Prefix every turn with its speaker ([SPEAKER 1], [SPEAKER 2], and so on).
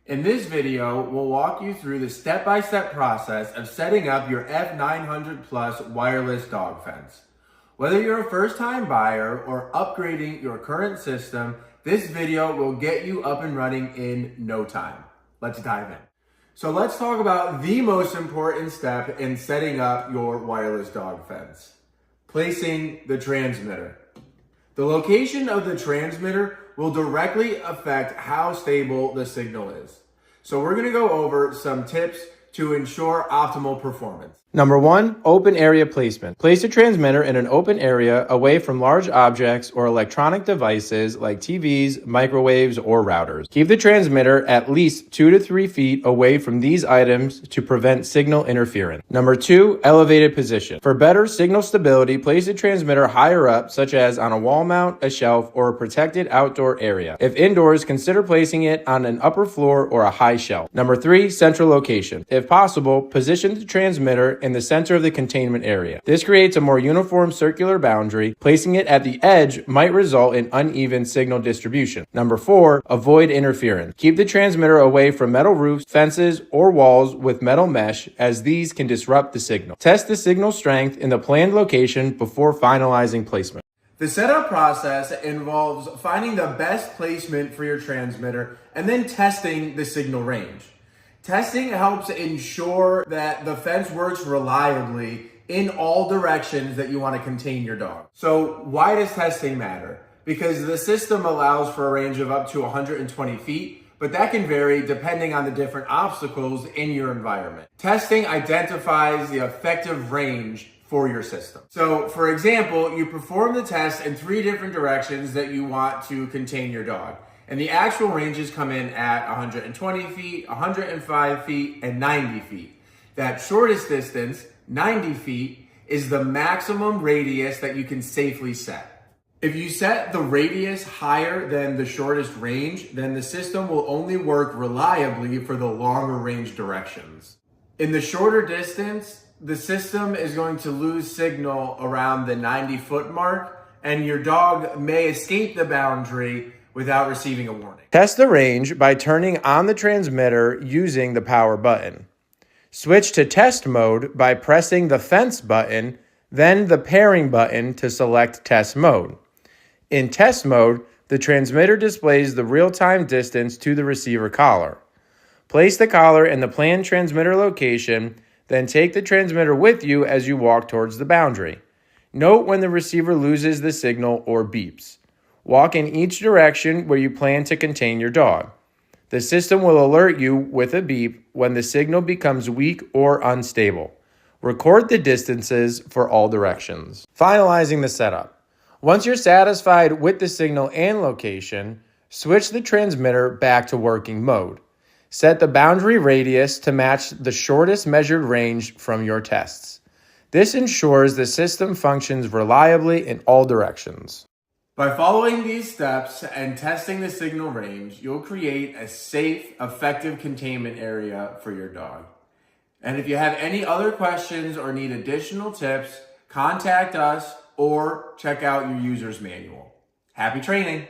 [SPEAKER 1] In this video, we'll walk you through the step-by-step process of setting up your F900 Plus wireless dog fence. Whether you're a first-time buyer or upgrading your current system, this video will get you up and running in no time. Let's dive in. So let's talk about the most important step in setting up your wireless dog fence: placing the transmitter. The location of the transmitter will directly affect how stable the signal is. So we're gonna go over some tips to ensure optimal performance.
[SPEAKER 2] Number 1, open area placement. Place a transmitter in an open area away from large objects or electronic devices like TVs, microwaves, or routers. Keep the transmitter at least 2 to 3 feet away from these items to prevent signal interference. Number 2, elevated position. For better signal stability, place the transmitter higher up, such as on a wall mount, a shelf, or a protected outdoor area. If indoors, consider placing it on an upper floor or a high shelf. Number 3, central location. If possible, position the transmitter in the center of the containment area. This creates a more uniform circular boundary. Placing it at the edge might result in uneven signal distribution. Number 4, avoid interference. Keep the transmitter away from metal roofs, fences, or walls with metal mesh, as these can disrupt the signal. Test the signal strength in the planned location before finalizing placement.
[SPEAKER 1] The setup process involves finding the best placement for your transmitter and then testing the signal range. Testing helps ensure that the fence works reliably in all directions that you want to contain your dog. So why does testing matter? Because the system allows for a range of up to 120 feet, but that can vary depending on the different obstacles in your environment. Testing identifies the effective range for your system. So for example, you perform the test in 3 different directions that you want to contain your dog. And the actual ranges come in at 120 feet, 105 feet, and 90 feet. That shortest distance, 90 feet, is the maximum radius that you can safely set. If you set the radius higher than the shortest range, then the system will only work reliably for the longer range directions. In the shorter distance, the system is going to lose signal around the 90-foot mark, and your dog may escape the boundary without receiving a warning.
[SPEAKER 2] Test the range by turning on the transmitter using the power button. Switch to test mode by pressing the fence button, then the pairing button to select test mode. In test mode, the transmitter displays the real-time distance to the receiver collar. Place the collar in the planned transmitter location, then take the transmitter with you as you walk towards the boundary. Note when the receiver loses the signal or beeps. Walk in each direction where you plan to contain your dog. The system will alert you with a beep when the signal becomes weak or unstable. Record the distances for all directions. Finalizing the setup. Once you're satisfied with the signal and location, switch the transmitter back to working mode. Set the boundary radius to match the shortest measured range from your tests. This ensures the system functions reliably in all directions.
[SPEAKER 1] By following these steps and testing the signal range, you'll create a safe, effective containment area for your dog. And if you have any other questions or need additional tips, contact us or check out your user's manual. Happy training!